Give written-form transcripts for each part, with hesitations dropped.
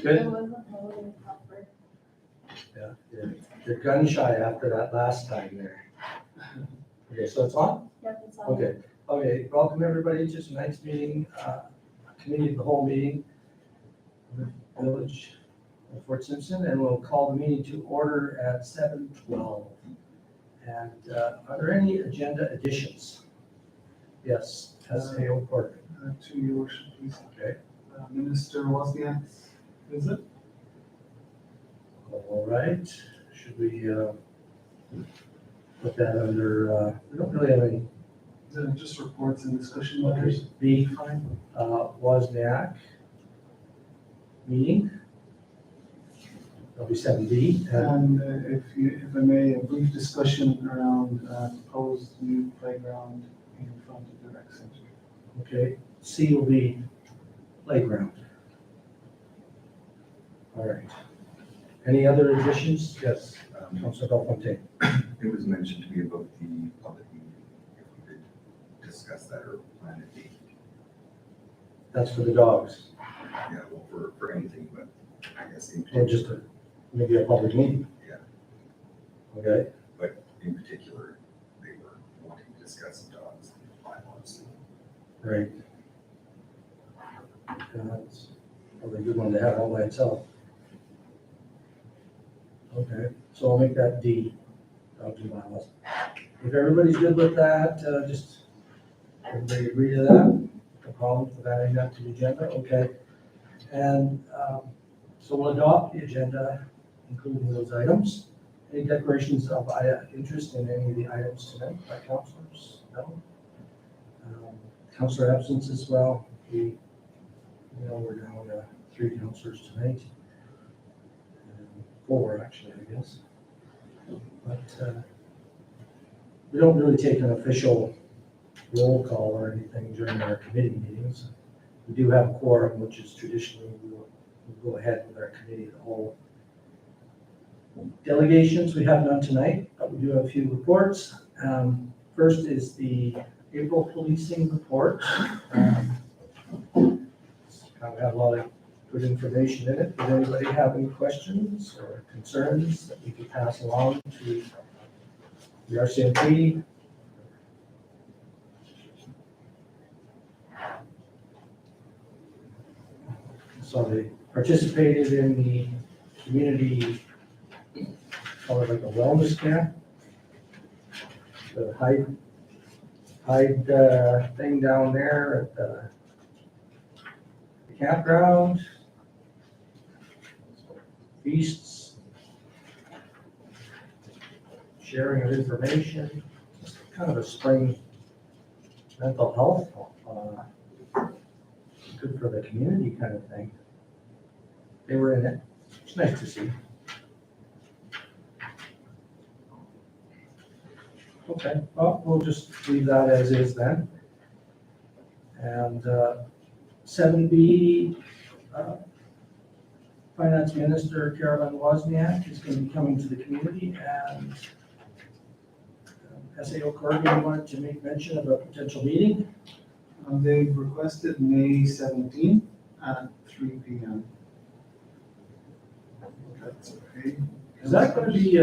Good. It wasn't really awkward. Yeah, you're gun shy after that last time there. Okay, so it's on? Yep, it's on. Okay, welcome everybody to tonight's meeting, committee of the whole meeting, of the Village of Fort Simpson, and we'll call the meeting to order at 7:12. And are there any agenda additions? Yes, SAO Court. To your worship, please. Okay, Minister Wozniak's visit. all right. Should we put that under, we don't really have any. Just reports and discussion Okay, matters. B, Wozniak meeting. That'll be 7B. And if I may, a brief discussion around proposed new playground in front of the rec center. Okay, C will be playground. All right. Any other additions? Yes, Councilor Belfontaine. It was mentioned to me about the public meeting, if we could discuss that or plan a date. That's for the dogs, Yeah, well, for anything, but I guess in or just maybe a public meeting. Yeah. Okay, But in particular, they were wanting to discuss dogs and bylaws. right. That's probably a good one to have all by itself. Okay, so I'll make that D, dogs and bylaws. If everybody's good with that, just, everybody agree to that? No problem with adding that to the agenda, okay? And so we'll adopt the agenda, including those items. Any declarations of interest in any of the items tonight by councilors? No? Councilor absence as well. We're down to 3 councilors tonight. 4 actually, I guess. But we don't really take an official roll call or anything during our committee meetings. We do have a quorum, which is traditionally we'll go ahead with our committee of the whole. Delegations, we have none tonight, but we do have a few reports. First is the April policing report. It's kind of had a lot of good information in it. Does anybody have any questions or concerns that we could pass along to the RCMP? So they participated in the community, call it like a wellness camp. The hide thing down there at the campground. Feasts. Sharing of information, just kind of a spring mental health, good for the community kind of thing. They were in it. It's nice to see. Okay, well, we'll just leave that as is then. And 7B, Finance Minister Carolyn Wozniak is going to be coming to the community, and SAO Corrigan wanted to make mention of a potential meeting. They've requested May 17th at 3 p.m. That's okay. Is that going to be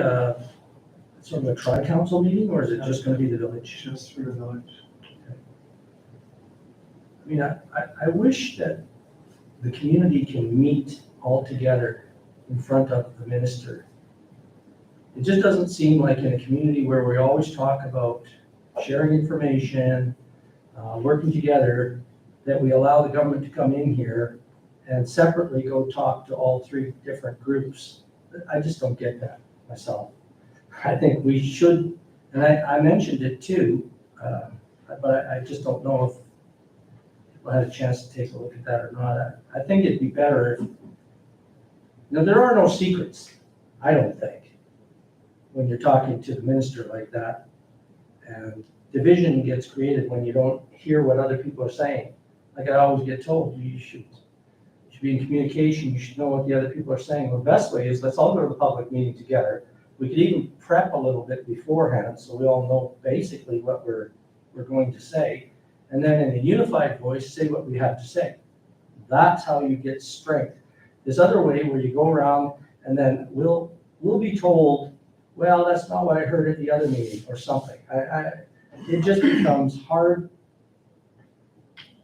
sort of a tri-council meeting, or is it just going to be the village? Just for the village. I mean, I wish that the community can meet all together in front of the minister. It just doesn't seem like in a community where we always talk about sharing information, working together, that we allow the government to come in here and separately go talk to all 3 different groups. I just don't get that myself. I think we should, and I mentioned it too, but I just don't know if people had a chance to take a look at that or not. I think it'd be better if, there are no secrets, I don't think, when you're talking to the minister like that. And division gets created when you don't hear what other people are saying. Like I always get told, you should be in communication, you should know what the other people are saying. Well, the best way is let's all go to the public meeting together. We could even prep a little bit beforehand so we all know basically what we're going to say. And then in a unified voice, say what we have to say. That's how you get strength. this other way where you go around and then we'll be told, well, that's not what I heard at the other meeting or something. It just becomes hard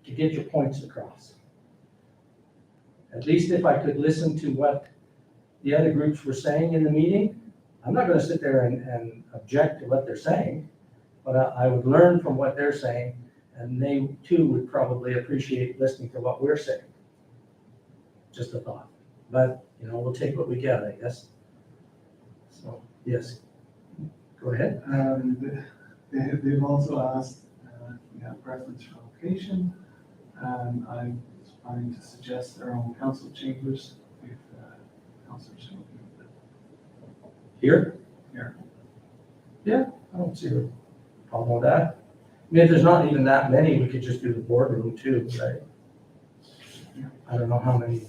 to get your points across. At least if I could listen to what the other groups were saying in the meeting, I'm not gonna sit there and object to what they're saying, but I would learn from what they're saying, and they too would probably appreciate listening to what we're saying. Just a thought, but, we'll take what we get, I guess. So, yes, go ahead. They've also asked if we have preference for location. I was planning to suggest our own council chambers if councilors are looking at that. Here? Here. Yeah, I don't see a problem with that. I mean, if there's not even that many, we could just do the boardroom too, right? I don't know how many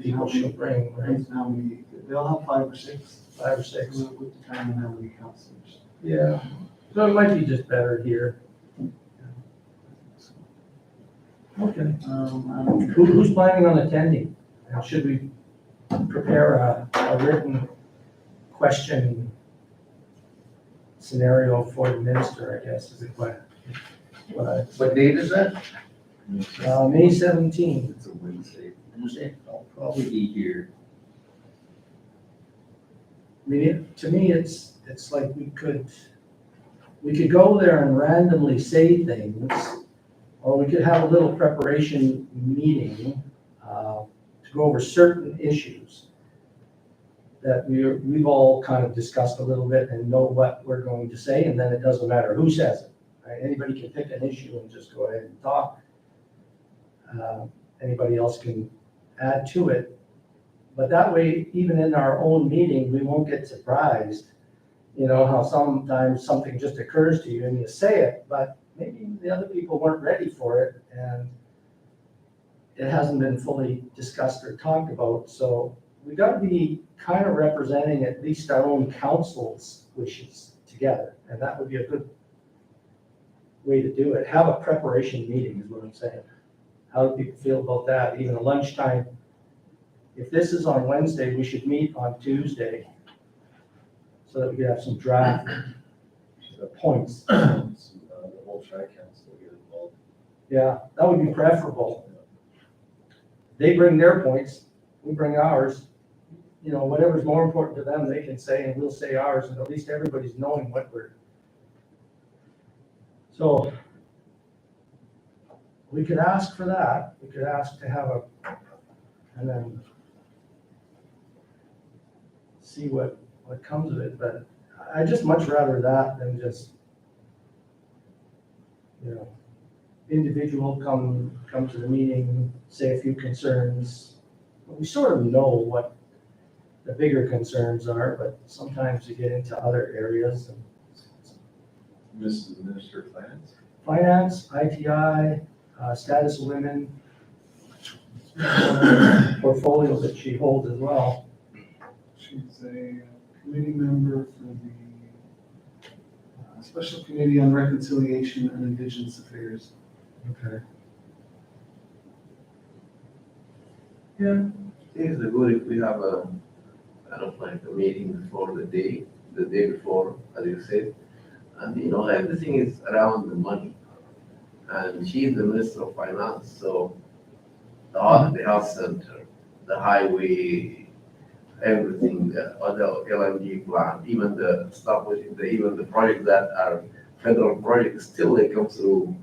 people she'll bring, right? How many, they'll have 5 or 6. 5 or 6. We'll determine how many councilors. Yeah, so it might be just better here. Okay. Who's planning on attending? And should we prepare a written question scenario for the minister, I guess, is it what What date is that? May 17th. It's a Wednesday. Wednesday. I'll probably be here. I mean, to me, it's like we could go there and randomly say things, or we could have a little preparation meeting to go over certain issues that we've all kind of discussed a little bit and know what we're going to say, and then it doesn't matter who says it, right? Anybody can pick an issue and just go ahead and talk. Anybody else can add to it. But that way, even in our own meeting, we won't get surprised. How sometimes something just occurs to you and you say it, but maybe the other people weren't ready for it and it hasn't been fully discussed or talked about. So we got to be kind of representing at least our own council's wishes together. And that would be a good way to do it. Have a preparation meeting is what I'm saying. How do people feel about that? Even a lunchtime. If this is on Wednesday, we should meet on Tuesday so that we could have some draft points. The whole tri-council will get involved. Yeah, that would be preferable. They bring their points, we bring ours. Whatever's more important to them, they can say, and we'll say ours, and at least everybody's knowing what we're. So we could ask for that. We could ask to have and then see what comes of it, but I just much rather that than just, individual come to the meeting, say a few concerns. We sort of know what the bigger concerns are, but sometimes you get into other areas. Mrs. Minister of Finance? Finance, ITI, status of women, portfolio that she holds as well. She's a committee member for the Special Committee on Reconciliation and Indigenous Affairs. Okay. Yeah, it's good if we have a kind of like a meeting before the day before, as you said. And everything is around the money. And she's the Minister of Finance, so the health center, the highway, everything, the other LNG plant, even the stuff even the projects that are federal projects, still they come through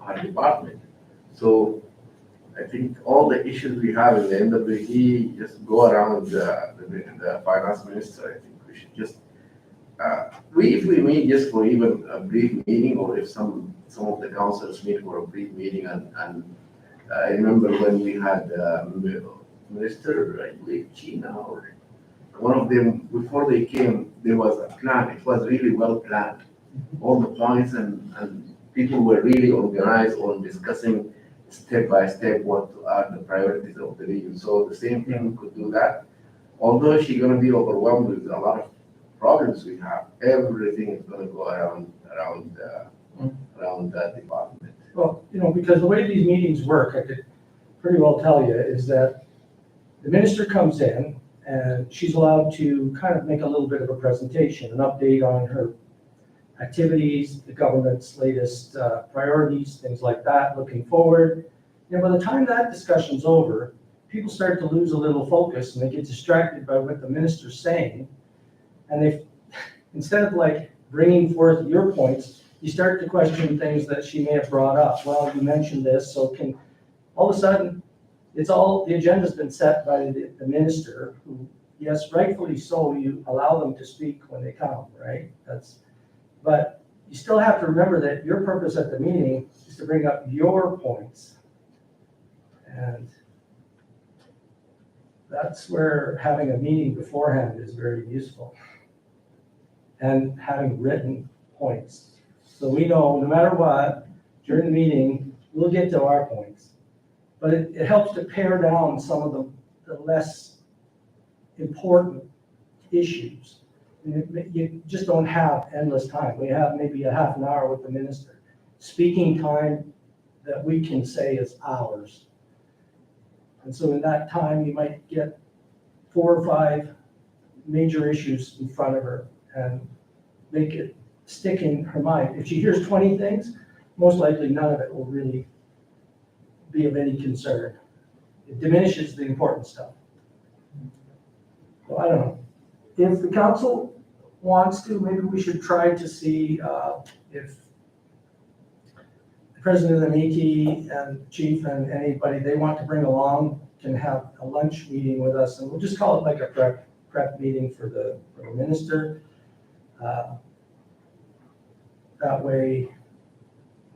our department. So I think all the issues we have in the NWD just go around the finance minister. I think we should just, if we meet just for even a brief meeting, or if some of the councilors meet for a brief meeting, and I remember when we had Minister, I believe, China, or one of them, before they came, there was a plan. It was really well planned. All the points and people were really organized on discussing step by step what are the priorities of the region. So the same thing, we could do that. Although she's going to be overwhelmed with a lot of problems we have, everything is going to go around that department. Well, because the way these meetings work, pretty well tell you is that the minister comes in and she's allowed to kind of make a little bit of a presentation, an update on her activities, the government's latest priorities, things like that, looking forward. You know, by the time that discussion's over, people start to lose a little focus and they get distracted by what the minister's saying. And they, instead of like bringing forth your points, you start to question things that she may have brought up. Well, you mentioned this, so can, all of a sudden, it's all, the agenda's been set by the minister, who, yes, rightfully so, you allow them to speak when they come, right? But you still have to remember that your purpose at the meeting is to bring up your points. And that's where having a meeting beforehand is very useful. And having written points. So we know no matter what, during the meeting, we'll get to our points. But it helps to pare down some of the less important issues. You just don't have endless time. We have maybe a half an hour with the minister. Speaking time that we can say is ours. And so in that time, you might get 4 or 5 major issues in front of her and make it stick in her mind. If she hears 20 things, most likely none of it will really be of any concern. It diminishes the important stuff. So I don't know. If the council wants to, maybe we should try to see if the president of the Métis and chief and anybody they want to bring along can have a lunch meeting with us, and we'll just call it like a prep meeting for the minister. That way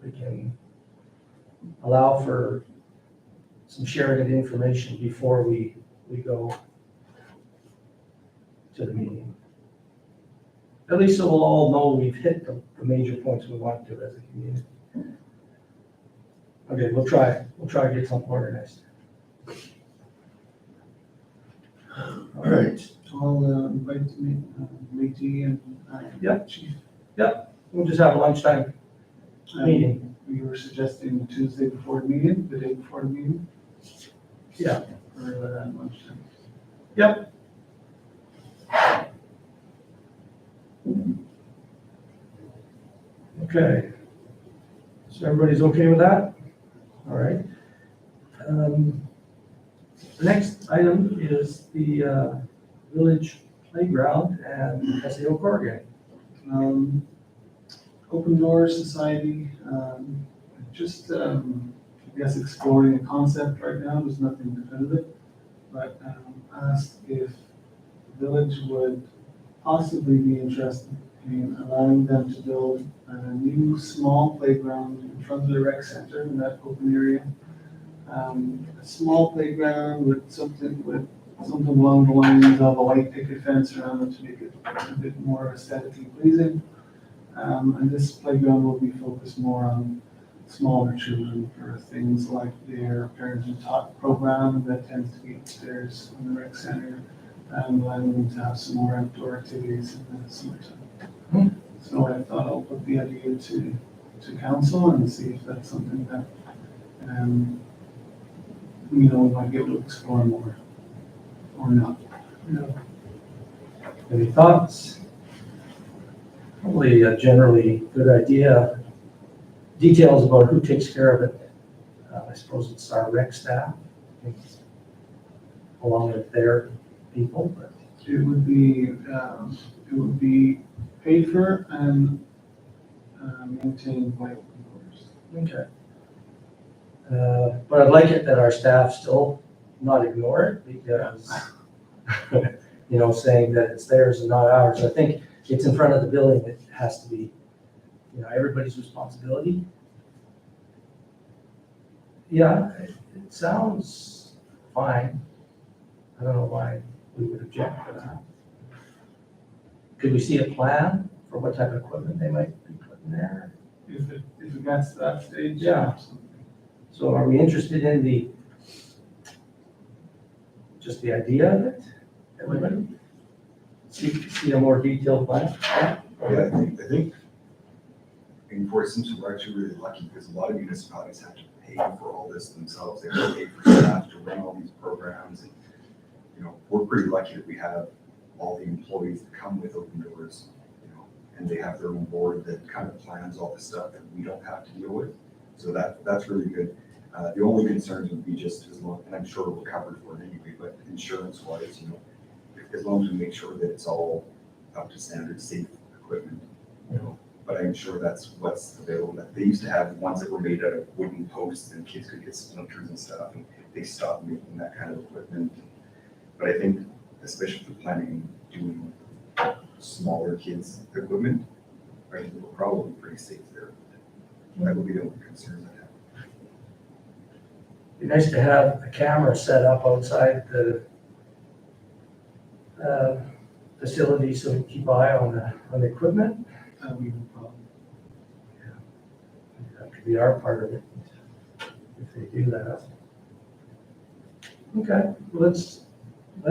we can allow for some sharing of information before we go to the meeting. At least so we'll all know we've hit the major points we want to as a community. Okay, we'll try to get something organized. All right. I'll invite Métis and Yep. Chief. We'll just have a lunchtime meeting. We were suggesting Tuesday before the meeting, the day before the meeting. Yeah. Or lunchtime. Yep. Okay. So everybody's okay with that? All right. The next item is the village playground and SAO Corrigan. Open Doors Society, just, I guess exploring a concept right now, there's nothing definitive, but asked if the village would possibly be interested in allowing them to build a new small playground in front of the rec center in that open area. A small playground with something along the lines of a white picket fence around it to make it a bit more aesthetically pleasing. And this playground will be focused more on smaller children for things like their Parent and Taught program that tends to be upstairs in the rec center, and allowing them to have some more outdoor activities in the summertime. So I thought I'll put the idea to council and see if that's something that, we might be able to explore more or not. Any thoughts? Probably a generally good idea. Details about who takes care of it. I suppose it's our rec staff, along with their people, but It would be paid for and maintained by Open Doors. okay. But I'd like it that our staff still not ignore it because, saying that it's theirs and not ours. I think it's in front of the building. It has to be, everybody's responsibility. Yeah, it sounds fine. I don't know why we would object to that. Could we see a plan for what type of equipment they might be putting there? If it gets to that stage. Yeah. absolutely. So are we interested in just the idea of it? Everybody? See a more detailed plan? Yeah, I think in Fort Simpson, we're actually really lucky because a lot of municipalities have to pay for all this themselves. They have to pay for staff to run all these programs. And, you know, we're pretty lucky that we have all the employees that come with Open Doors, you know, and they have their own board that kind of plans all the stuff that we don't have to deal with. So that's really good. The only concerns would be just as long, and I'm sure we're covered for it anyway, but insurance wise, you know, as long as we make sure that it's all up to standard, safe equipment, you know. But I'm sure that's what's available. They used to have ones that were made out of wooden posts and kids could get splinters and stuff, and they stopped making that kind of equipment. But I think, especially for planning doing smaller kids' equipment, I think we're probably pretty safe there. That would be the only concerns I have. Be nice to have a camera set up outside the facility so we can keep eye on the equipment. That would be no problem. That could be our part of it, if they do that. Okay, let's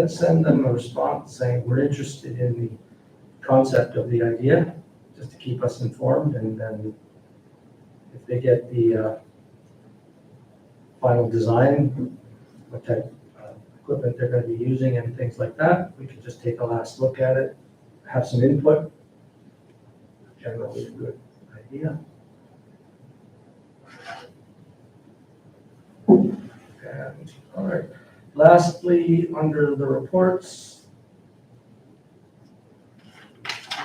send them a response saying we're interested in the concept of the idea, just to keep us informed, and then if they get the final design, what type of equipment they're gonna be using and things like that, we can just take a last look at it, have some input. Generally a good idea. And, all right, lastly, under the reports,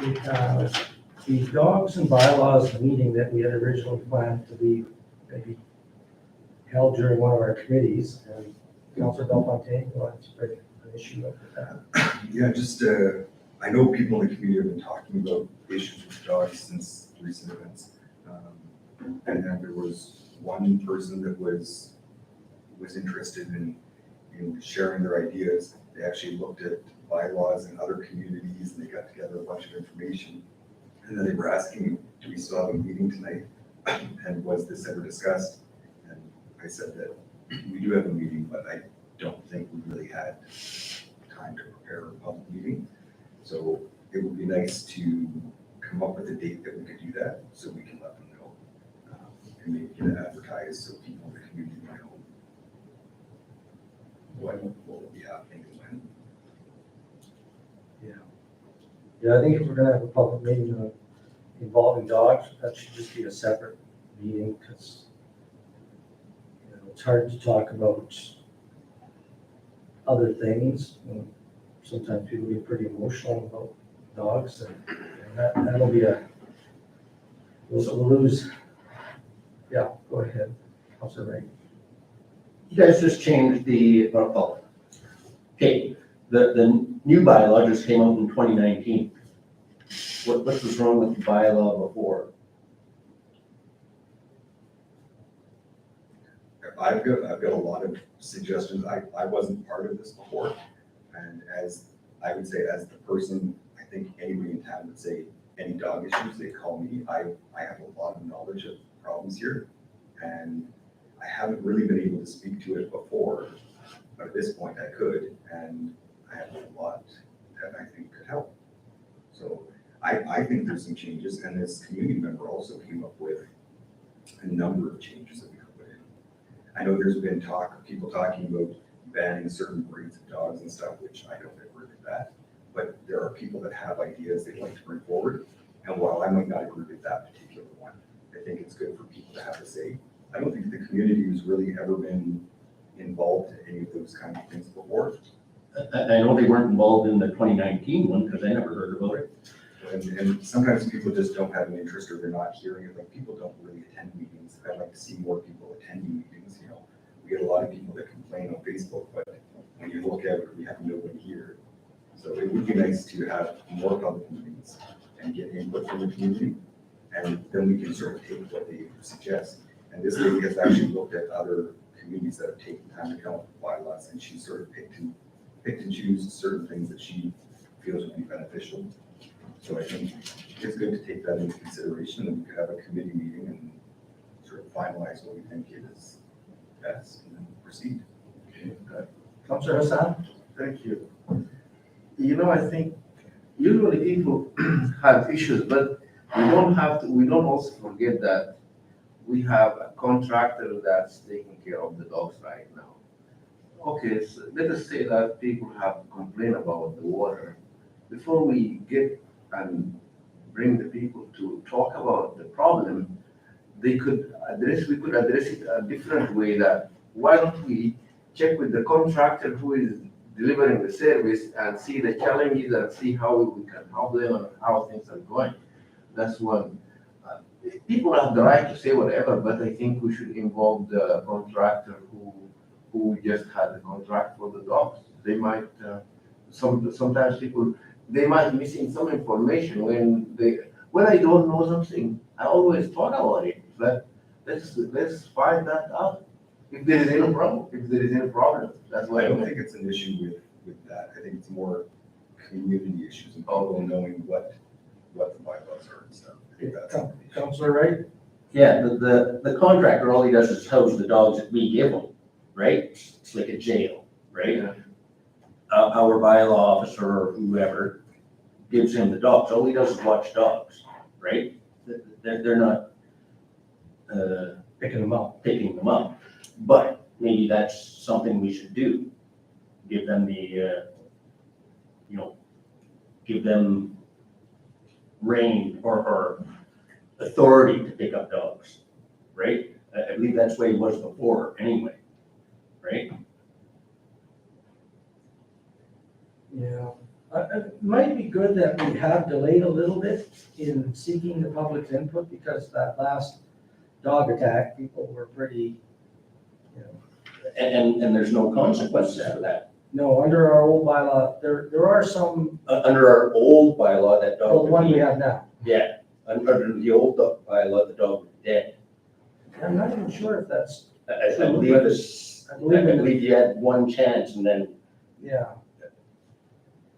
we have the dogs and bylaws meeting that we had originally planned to be maybe held during one of our committees, and Councilor Bellefontaine wants to bring an issue up with that. Yeah, just, I know people in the community have been talking about issues with dogs since recent events. And then there was one person that was interested in sharing their ideas. They actually looked at bylaws in other communities and they got together a bunch of information. And then they were asking, do we still have a meeting tonight? And was this ever discussed? And I said that we do have a meeting, but I don't think we really had time to prepare a public meeting. So it would be nice to come up with a date that we could do that, so we can let them know. And maybe get it advertised so people in the community might know what will be happening and when. Yeah, I think if we're gonna have a public meeting involving dogs, that should just be a separate meeting, because it's hard to talk about other things. And sometimes people get pretty emotional about dogs, and that'll be we'll lose. Yeah, go ahead, Councilor Ray. You guys just changed the, okay, the new bylaw just came out in 2019. What was wrong with the bylaw before? I've got a lot of suggestions. I wasn't part of this before. And as I would say, as the person, I think anybody in town would say, any dog issues, they call me. I have a lot of knowledge of problems here. And I haven't really been able to speak to it before, but at this point I could, and I have a lot that I think could help. So I think there's some changes, and this community member also came up with a number of changes that we could put in. I know there's been people talking about banning certain breeds of dogs and stuff, which I don't agree with that. But there are people that have ideas they'd like to bring forward, and while I might not agree with that particular one, I think it's good for people to have a say. I don't think the community has really ever been involved in any of those kind of things before. I know they weren't involved in the 2019 one because I never heard about it. And sometimes people just don't have an interest, or they're not hearing it. Like, people don't really attend meetings. I'd like to see more people attending meetings. We get a lot of people that complain on Facebook, but when you look at it, we have nobody here. So it would be nice to have more public meetings and get input from the community, and then we can sort of take what they suggest. And this lady has actually looked at other communities that have taken time to come up with bylaws, and she sort of picked and choose certain things that she feels would be beneficial. So I think it's good to take that into consideration, and we could have a committee meeting and sort of finalize what we think is best and then proceed. Councilor Hassan? Thank you. I think usually people have issues, but we don't also forget that we have a contractor that's taking care of the dogs right now. Okay, so let us say that people have complained about the water. Before we get and bring the people to talk about the problem, we could address it a different way, that why don't we check with the contractor who is delivering the service and see the challenges and see how we can help them and how things are going. That's one. People have the right to say whatever, but I think we should involve the contractor who just had the contract for the dogs. They might, sometimes people, they might missing some information when I don't know something, I always talk about it, but let's find that out. If there is any problem, that's why I don't think it's an issue with that. I think it's more community issues and people knowing what the bylaws are and stuff. I think that's. Counselor Wright? Yeah, the contractor, all he does is house the dogs that we give him, right? It's like a jail, right? Yeah. Our bylaw officer or whoever gives him the dogs, all he does is watch dogs, right? They're not, Picking them up. picking them up, but maybe that's something we should do. Give them the, give them reign or authority to pick up dogs, right? I believe that's the way it was before anyway, right? Yeah, it might be good that we have delayed a little bit in seeking the public's input, because that last dog attack, people were pretty, you know, And there's no consequences for that. no, under our old bylaw, there are some, Under our old bylaw, that the dog one would we be, have now. yeah, under the old bylaw, the dog would be dead. I'm not even sure if that's, I believe it's, I I believe it, believe you had one chance and then, yeah,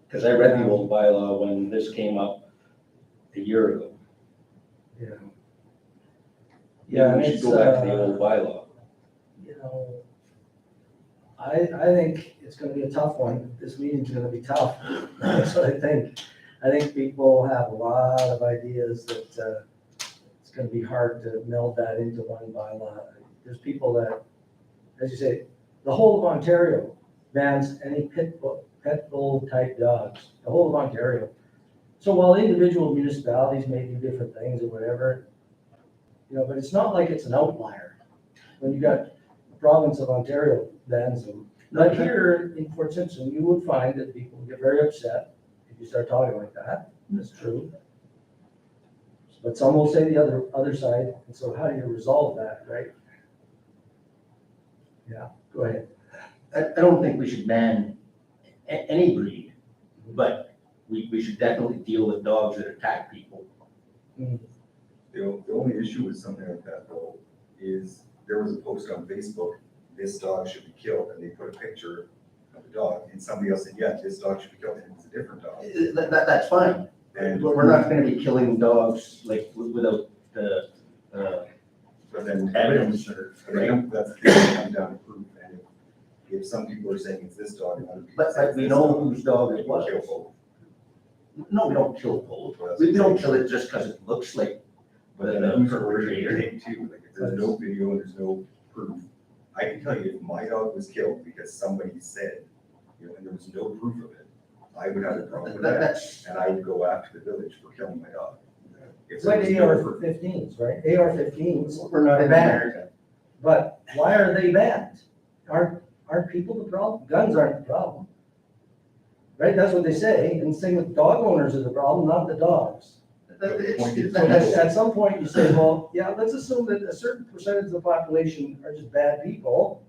because I read the old bylaw when this came up a year ago. yeah. Yeah, Yeah, we should it's, go back to the old bylaw. you know, I think it's gonna be a tough one. This meeting's gonna be tough. That's what I think. I think people have a lot of ideas that, it's gonna be hard to meld that into one bylaw. There's people that, as you say, the whole of Ontario bans any pit bull type dogs, the whole of Ontario. So while individual municipalities may do different things or whatever, you know, but it's not like it's an outlier. When you got the province of Ontario bans them. But here in Fort Simpson, you would find that people get very upset if you start talking like that. That's true. But some will say the other side, and so how do you resolve that, right? Yeah, go ahead. I don't think we should ban any breed, but we should definitely deal with dogs that attack people. The only issue with something like that though, is there was a post on Facebook, this dog should be killed, and they put a picture of the dog, and somebody else said, yeah, this dog should be killed, and it was a different dog. That's fine. And, But we're not gonna be killing dogs like without but then. evidence or, I right? think that's the thing that comes down to proof, and if some people are saying it's this dog, and other people But say it's we this know dog, whose dog we it can was. kill both. No, we don't kill both. Well, that's We what don't I'm kill saying. it just because it looks like But the then who's recording perpetrator. it too, like, if there's no video and there's no proof. I can tell you, if my dog was killed because somebody said, you know, and there was no proof of it, I would have a problem with that, That's, and I'd go after the village for killing my dog. If It's there like was no AR-15s, right? AR-15s, we're not in Banned. America. but why are they banned? Aren't people the problem? Guns aren't the problem. Right, that's what they say, and same with dog owners are the problem, not the dogs. At some point, you say, well, yeah, let's assume that a certain percentage of the population are just bad people.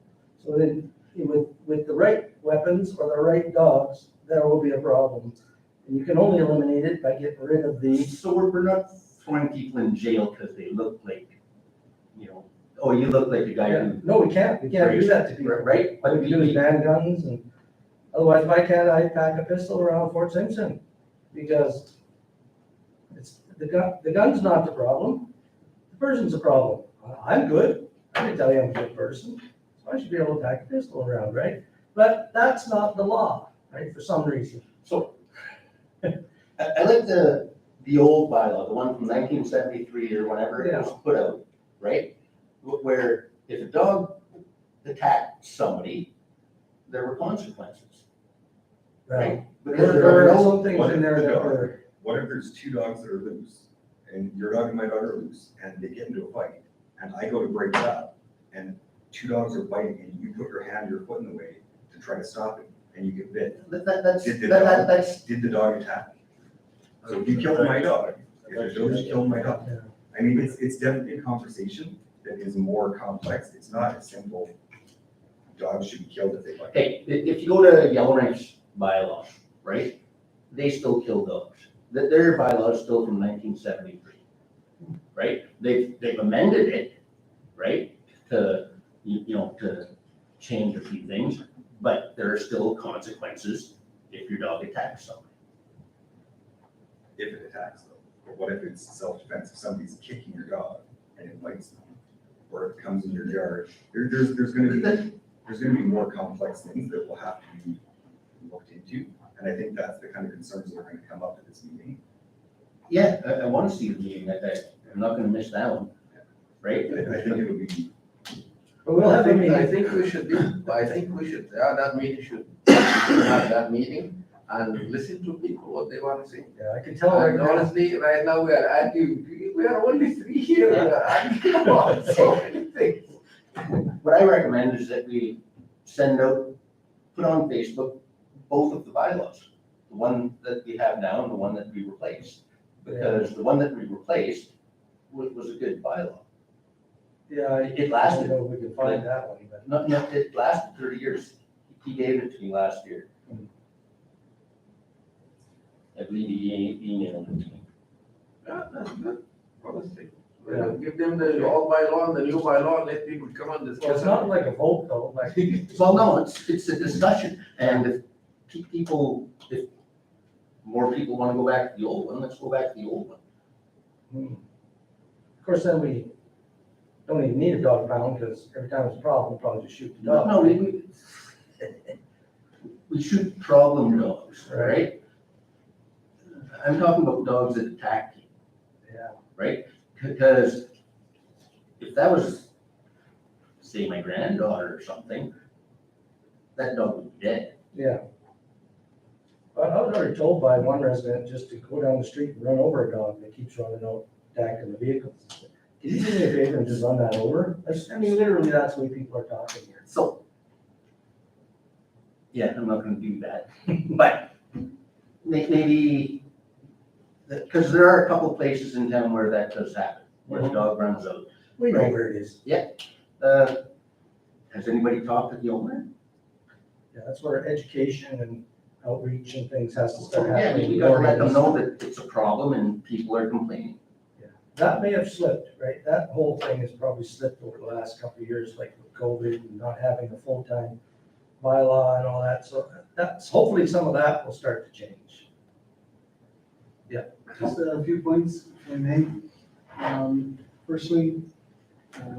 So then, with the right weapons or the right dogs, there will be a problem. And you can only eliminate it by getting rid of the, So we're not throwing people in jail because they look like, oh, you look like the guy who, no, we can't do that to people. right? What we do is ban guns, and otherwise, why can't I pack a pistol around Fort Simpson? Because it's, the gun's not the problem, the person's the problem. I'm good, I can tell you I'm a good person, so I should be able to pack a pistol around, right? But that's not the law, right, for some reason. So I like the the old bylaw, the one from 1973 or whenever it was put out, right? Where if a dog attacked somebody, there were consequences, right? Because there There are are no, some things in there that were, What if there's two dogs that are loose, and your dog and my dog are loose, and they get into a fight, and I go to break it up, and two dogs are fighting, and you put your hand or your foot in the way to try to stop it, and you get bit. that's, Did the that's, Did the dog attack? So if you killed my dog, if the village killed my dog, I mean, it's definitely a conversation that is more complex. It's not a simple, dogs should be killed if they fight. hey, if you go to Yellowknife's bylaws, right? They still kill dogs. Their bylaw is still from 1973, right? They've amended it, right? To, to change a few things, but there are still consequences if your dog attacks somebody. If it attacks them. But what if it's self-defense? If somebody's kicking your dog and it bites them, or it comes in your yard, there's gonna be more complex things that will have to be looked into. And I think that's the kind of concerns that are gonna come up at this meeting. Yeah, I want to see the meeting, I'm not gonna miss that one, right? I think it'll be, but we'll have a I meeting. think we should have that meeting, have that meeting and listen to people, what they want to say. Yeah, I can tell right And now, honestly, right now, we are arguing, we are only three here, we are arguing about so many things. What I recommend is that we send out, put on Facebook, both of the bylaws. The one that we have now and the one that we replaced. Because the one that we replaced was a good bylaw. yeah, It I don't lasted, know if we can find that one, but. it lasted 30 years. He gave it to me last year. I believe he emailed it to me. Yeah, that's good, honestly. Yeah. Give them the old bylaw and the new bylaw, let people come and discuss. Well, it's not like a vote though, like, Well, no, it's a discussion, and if if more people want to go back to the old one, let's go back to the old one. of course, then we don't even need a dog pound, because every time it's a problem, we'll probably just shoot the dog. No, we shoot problem dogs, right? I'm talking about dogs that attack you, Yeah, right? Because if that was, say, my granddaughter or something, that dog would be dead. yeah. I was already told by one resident just to go down the street and run over a dog that keeps running out, attacking the vehicles. Can you do me a favor and just run that over? I mean, literally, that's the way people are talking here. So, yeah, I'm not gonna do that, but maybe, because there are a couple of places in town where that does happen, where the dog runs out. We know where it is. Has anybody talked to the owner? Yeah, that's where education and outreach and things has to start Yeah, happening. we gotta let them know that it's a problem and people are complaining. That may have slipped, right? That whole thing has probably slipped over the last couple of years, like with COVID and not having a full-time bylaw and all that. So that's, hopefully some of that will start to change. Just a few points, if I may. Firstly,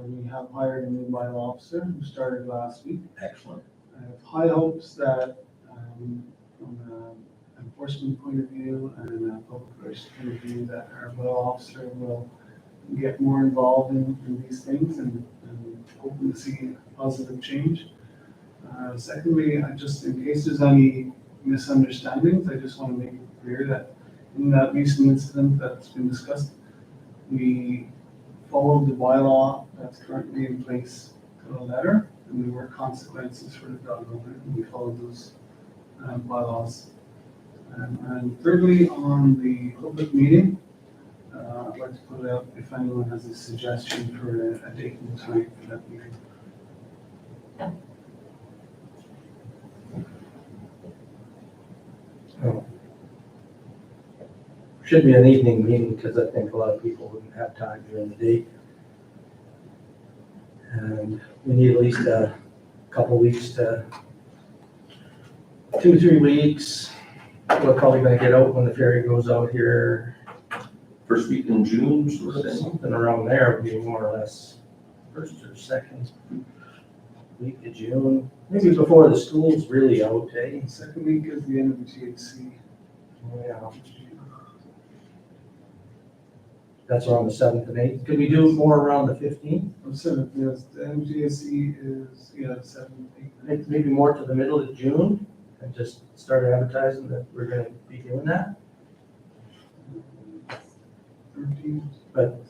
we have hired a new bylaw officer who started last week. Excellent. I have high hopes that, from an enforcement point of view and a public relations point of view, that our bylaw officer will get more involved in these things and hoping to see positive change. Secondly, just in case there's any misunderstandings, I just want to make it clear that in that recent incident that's been discussed, we followed the bylaw that's currently in place to the letter, and there were consequences for the dog owner, and we followed those bylaws. And thirdly, on the public meeting, I'd like to put out if anyone has a suggestion for a date and time for that meeting. Should be an evening meeting, because I think a lot of people wouldn't have time during the day. And we need at least a couple weeks to, 2-3 weeks. We're probably gonna get out when the ferry goes out here, First week in June, sort of thing. something around there, would be more or less first or second week of June, maybe before the school's really out, eh? Second week is the end of the THC. Yeah. That's around the 7th and 8th. Could we do more around the 15th? I'm sorry, yes, the MGSC is, yeah, 7, 8, Maybe more to the middle of June and just start advertising that we're gonna be doing that? 13. But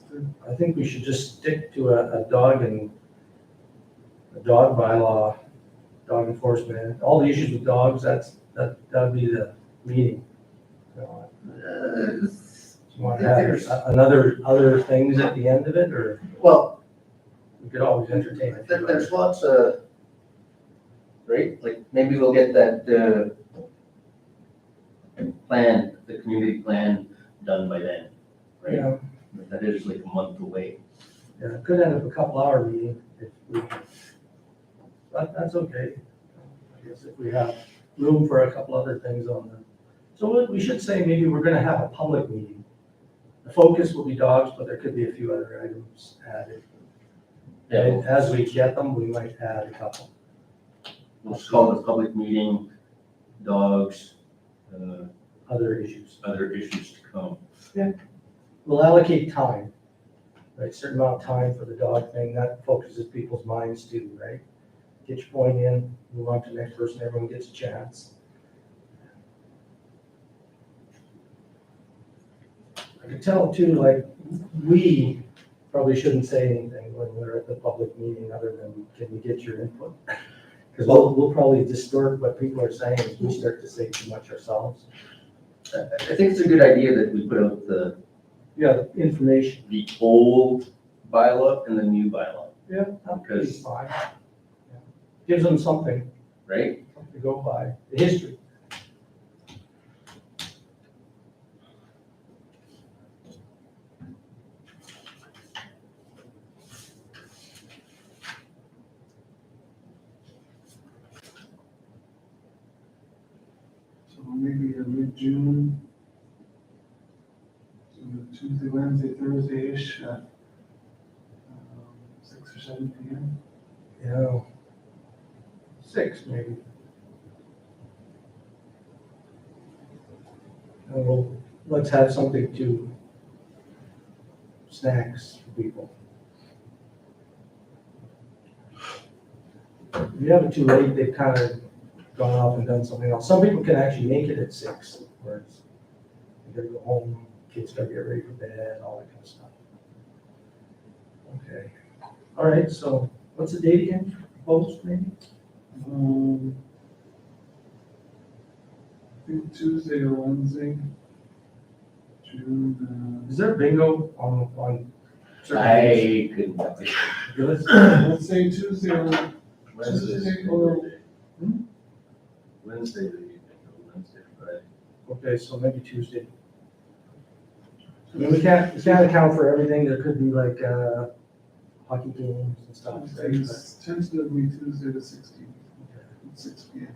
I think we should just stick to a dog bylaw, dog enforcement, all the issues with dogs, that'd be the meeting. So, you want to have other things at the end of it, or Well, we could always entertain it. there's lots of, right, like, maybe we'll get that, plan, the community plan done by then, right? Yeah, That is like a month away. yeah, it could end up a couple-hour meeting if we, but that's okay. I guess if we have room for a couple other things on the, so what we should say, maybe we're gonna have a public meeting. The focus will be dogs, but there could be a few other items added. And as we get them, we might add a couple. We'll just call it a public meeting, dogs, Other issues. other issues to come. We'll allocate time, right, certain amount of time for the dog thing, that focuses people's minds too, right? Get your point in, move on to the next person, everyone gets a chance. I can tell too, like, we probably shouldn't say anything when we're at the public meeting other than, can we get your input? Because we'll probably distort what people are saying if we start to say too much ourselves. I think it's a good idea that we put out the Information. old bylaw and the new bylaw, Yeah, that could be Because- fine. Yeah. Gives them something right? to go by, the history. So maybe a mid-June, so Tuesday, Wednesday, Thursday-ish at 6 or 7 p.m. Yeah. 6 maybe. And let's have something to snacks for people. If you have it too late, they've kind of gone off and done something else. Some people can actually make it at 6, where it's, you gotta go home, kids gotta get ready for bed, all that kind of stuff. Okay, all right, so what's the date again, proposed maybe? I think Tuesday or Wednesday, June, Is there bingo on certain days? I couldn't. Good. let's say Tuesday or Tuesday or, Wednesday, Wednesday, Friday. Okay, so maybe Tuesday. I mean, we can't account for everything, there could be like, hockey games and stuff, right? it's tentatively Tuesday the 16th, at 6 p.m.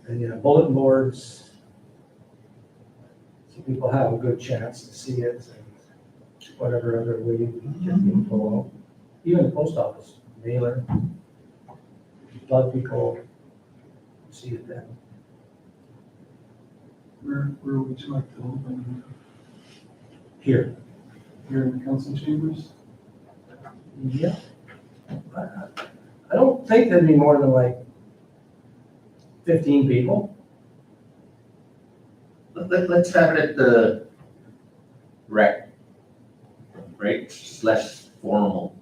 And, yeah, bulletin boards, so people have a good chance to see it, and whatever other way we can get the info out. Even the post office, mailer. A lot of people see it then. Where would you like to open? Here. Here in the council chambers? Yeah. I don't think there'd be more than like 15 people. Let's have it at the rec, right? It's less formal,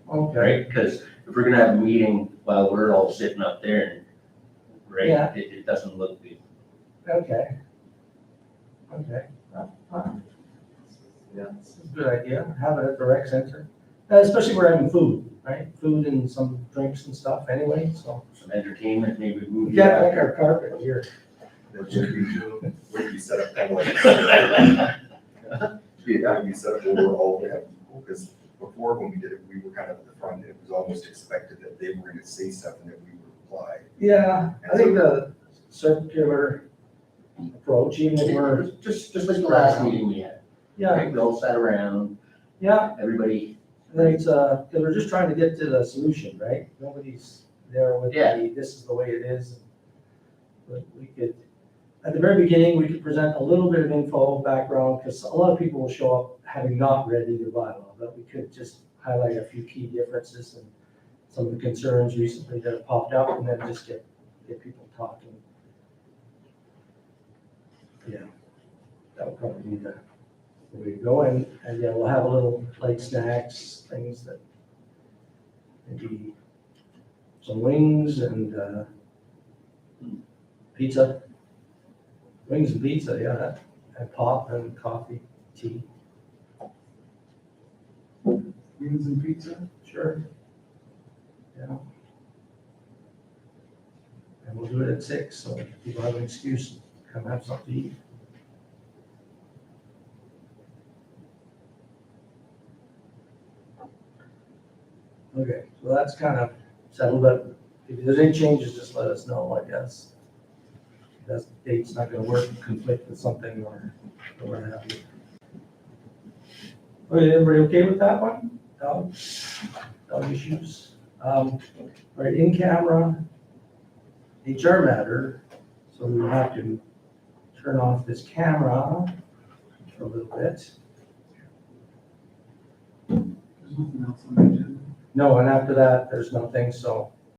Okay. right? Because if we're gonna have a meeting while we're all sitting up there, right, Yeah. it doesn't look good. Okay. Okay. Yeah, it's a good idea, have it at the rec center, especially we're having food, right? Food and some drinks and stuff anyway, so. Some entertainment, maybe We movie. got like our carpet here. That would be set up kind of like. Yeah, we set up where we're all gonna have people, because before when we did it, we were kind of at the front, it was almost expected that they were gonna say stuff and that we would reply. Yeah, I think the circular approach, even if we're, Just like the last meeting we had, yeah, right? We all sat around, yeah, everybody, I think it's, because we're just trying to get to the solution, right? Nobody's there with Yeah. this is the way it is. But we could at the very beginning, we could present a little bit of info, background, because a lot of people will show up having not read either bylaw, but we could just highlight a few key differences and some of the concerns recently that have popped up, and then just get people talking. Yeah, that would probably be the way to go, and yeah, we'll have a little light snacks, things that maybe some wings and pizza. Wings and pizza, yeah, and pop and coffee, tea, Wings and pizza? sure. Yeah. And we'll do it at 6, so people have an excuse to come have something to eat. Okay, so that's kind of settled, but if there's any changes, just let us know, I guess. If that date's not gonna work, conflict with something or what have you. Okay, everybody okay with that one? Dog issues? Right, in camera, HR matter, so we have to turn off this camera for a little bit. There's nothing else on the agenda. No, and after that, there's nothing, so